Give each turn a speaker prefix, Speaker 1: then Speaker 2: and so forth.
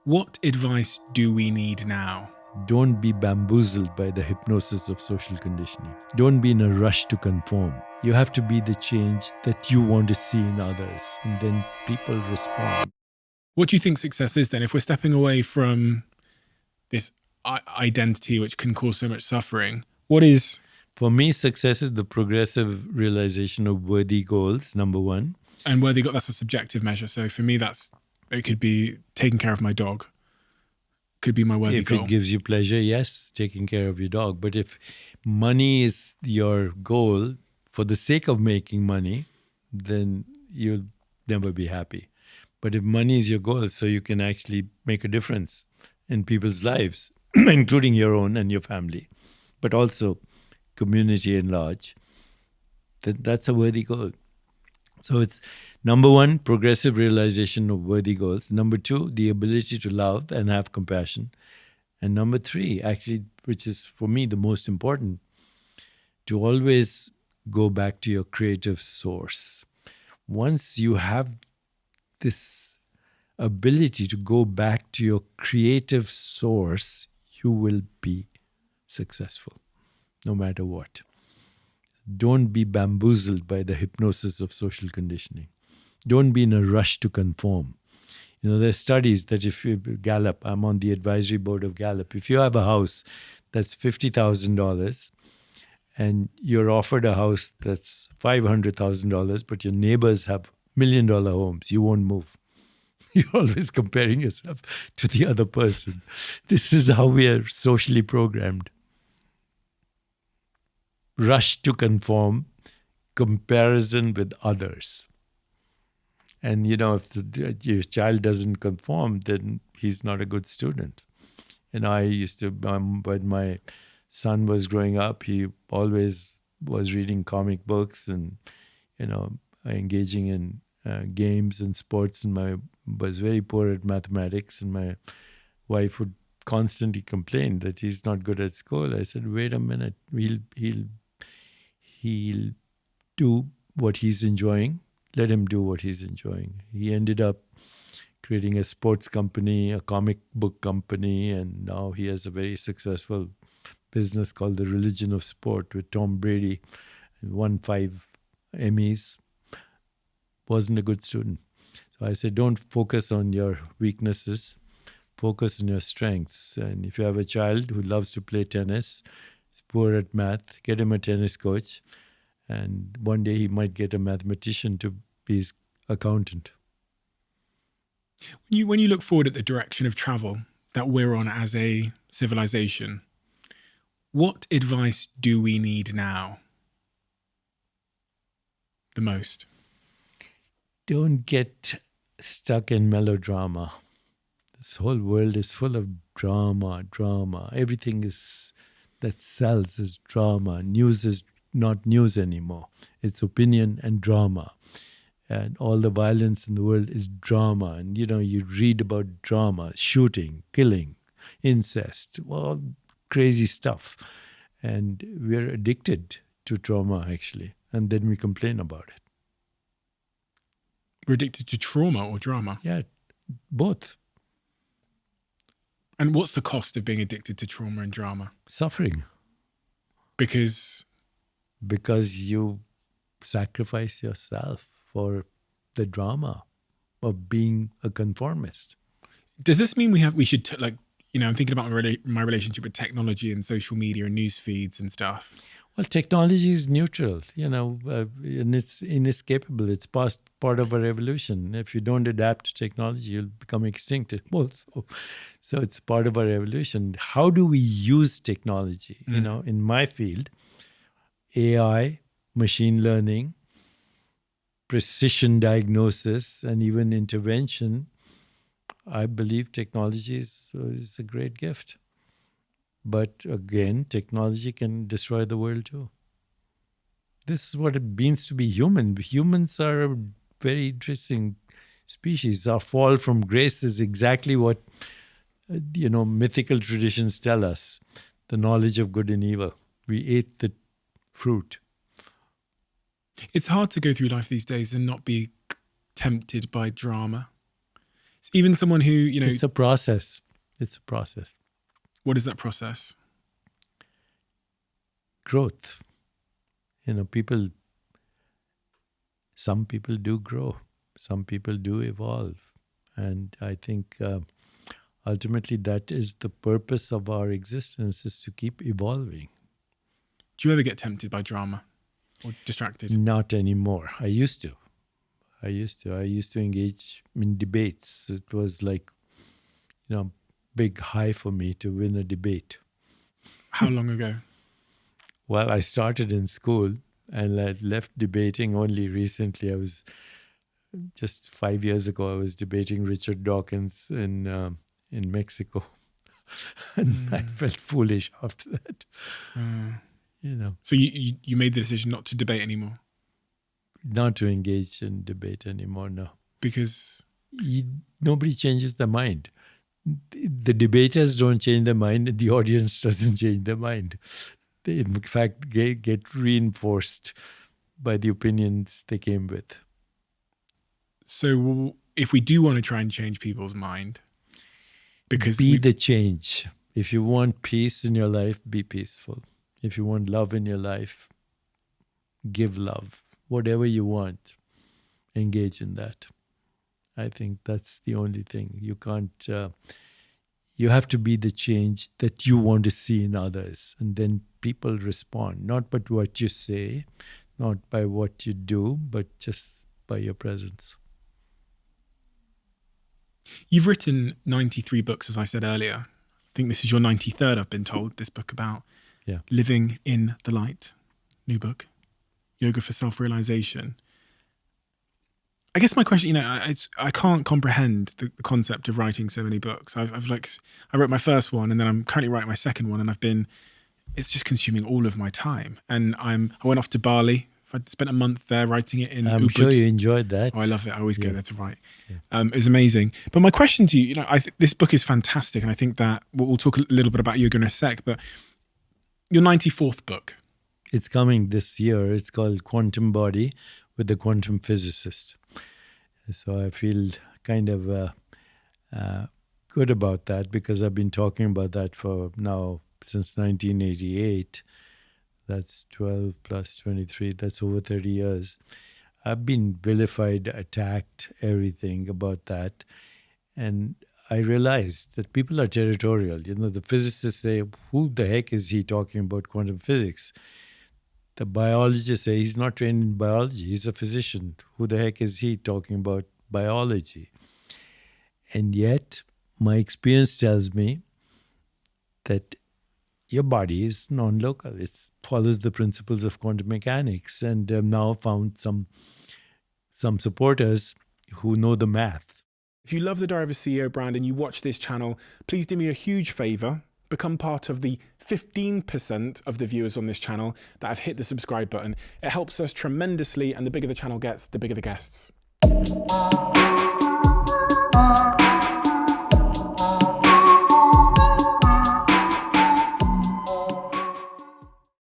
Speaker 1: What advice do we need now?
Speaker 2: Don't be bamboozled by the hypnosis of social conditioning. Don't be in a rush to conform. You have to be the change that you want to see in others, and then people respond.
Speaker 1: What do you think success is then? If we're stepping away from this identity which can cause so much suffering, what is...
Speaker 2: For me, success is the progressive realization of worthy goals, number one.
Speaker 1: And where they got, that's a subjective measure. So for me, it could be taking care of my dog. Could be my worthy goal.
Speaker 2: If it gives you pleasure, yes, taking care of your dog. But if money is your goal for the sake of making money, then you'll never be happy. But if money is your goal, so you can actually make a difference in people's lives, including your own and your family, but also community at large, then that's a worthy goal. So it's number one, progressive realization of worthy goals. Number two, the ability to love and have compassion. And number three, actually, which is for me the most important, to always go back to your creative source. Once you have this ability to go back to your creative source, you will be successful, no matter what. Don't be bamboozled by the hypnosis of social conditioning. Don't be in a rush to conform. There's studies that if you Gallup, I'm on the advisory board of Gallup, if you have a house that's $50,000 and you're offered a house that's $500,000, but your neighbors have $1 million homes, you won't move. You're always comparing yourself to the other person. This is how we are socially programmed. Rush to conform, comparison with others. And, if your child doesn't conform, then he's not a good student. I used to, when my son was growing up, he always was reading comic books and, engaging in games and sports, and was very poor at mathematics. And my wife would constantly complain that he's not good at school. I said, wait a minute, he'll do what he's enjoying. Let him do what he's enjoying. He ended up creating a sports company, a comic book company, and now he has a very successful business called The Religion of Sport with Tom Brady. Won 5 Emmys. Wasn't a good student. So I said, don't focus on your weaknesses. Focus on your strengths. And if you have a child who loves to play tennis, is poor at math, get him a tennis coach. And one day he might get a mathematician to be his accountant.
Speaker 1: When you look forward at the direction of travel that we're on as a civilization, what advice do we need now the most?
Speaker 2: Don't get stuck in melodrama. This whole world is full of drama. Everything that sells is drama. News is not news anymore. It's opinion and drama. And all the violence in the world is drama. And, you read about drama, shooting, killing, incest, all crazy stuff. And we're addicted to trauma, actually. And then we complain about it.
Speaker 1: We're addicted to trauma or drama?
Speaker 2: Yeah, both.
Speaker 1: And what's the cost of being addicted to trauma and drama?
Speaker 2: Suffering.
Speaker 1: Because
Speaker 2: you sacrifice yourself for the drama of being a conformist.
Speaker 1: Does this mean we should I'm thinking about my relationship with technology and social media and news feeds and stuff.
Speaker 2: Well, technology is neutral, and it's inescapable. It's part of our evolution. If you don't adapt to technology, you'll become extinct also. So it's part of our evolution. How do we use technology? In my field, AI, machine learning, precision diagnosis, and even intervention, I believe technology is a great gift. But again, technology can destroy the world too. This is what it means to be human. Humans are a very interesting species. Our fall from grace is exactly what mythical traditions tell us, the knowledge of good and evil. We ate the fruit.
Speaker 1: It's hard to go through life these days and not be tempted by drama. Even someone who, you know,
Speaker 2: It's a process. It's a process.
Speaker 1: what is that process?
Speaker 2: Growth. You know, some people do grow. Some people do evolve. And I think ultimately that is the purpose of our existence, is to keep evolving.
Speaker 1: Do you ever get tempted by drama or distracted?
Speaker 2: Not anymore. I used to. I used to engage in debates. It was like, you know, big high for me to win a debate.
Speaker 1: How long ago?
Speaker 2: Well, I started in school and I left debating only recently. I was just 5 years ago. I was debating Richard Dawkins in Mexico, and I felt foolish after that. You know,
Speaker 1: So you made the decision not to debate anymore
Speaker 2: not to engage in debate anymore. No,
Speaker 1: because
Speaker 2: nobody changes their mind. The debaters don't change their mind, and the audience doesn't change their mind. They, in fact, get reinforced by the opinions they came with.
Speaker 1: So if we do want to try and change people's mind, because
Speaker 2: be the change. If you want peace in your life, be peaceful. If you want love in your life, give love. Whatever you want, engage in that. I think that's the only thing. You can't, you have to be the change that you want to see in others. And then people respond, not by what you say, not by what you do, but just by your presence.
Speaker 1: You've written 93 books, as I said earlier. I think this is your 93rd, I've been told, this book about living in the light. New book, Yoga for Self-Realization. I guess my question, you know, I can't comprehend the concept of writing so many books. I wrote my first one, and then I'm currently writing my second one, and it's just consuming all of my time. And I went off to Bali. I spent a month there writing it in
Speaker 2: I'm
Speaker 1: Ubud.
Speaker 2: sure you enjoyed that.
Speaker 1: Oh, I love it. I always go there to write. It was amazing. But my question to you, you know, this book is fantastic, and I think that we'll talk a little bit about yoga in a sec. But your 94th book.
Speaker 2: It's coming this year. It's called Quantum Body with the Quantum Physicist. So I feel kind of good about that, because I've been talking about that for now since 1988. That's 12 plus 23. That's over 30 years. I've been vilified, attacked, everything about that. And I realized that people are territorial. You know, the physicists say, who the heck is he talking about quantum physics? The biologists say he's not trained in biology. He's a physician. Who the heck is he talking about biology? And yet, my experience tells me that your body is non-local. It follows the principles of quantum mechanics. And I've now found some supporters who know the math.
Speaker 1: If you love the Diary of a CEO brand and you watch this channel, please do me a huge favor. Become part of the 15% of the viewers on this channel that have hit the subscribe button. It helps us tremendously, and the bigger the channel gets, the bigger the guests.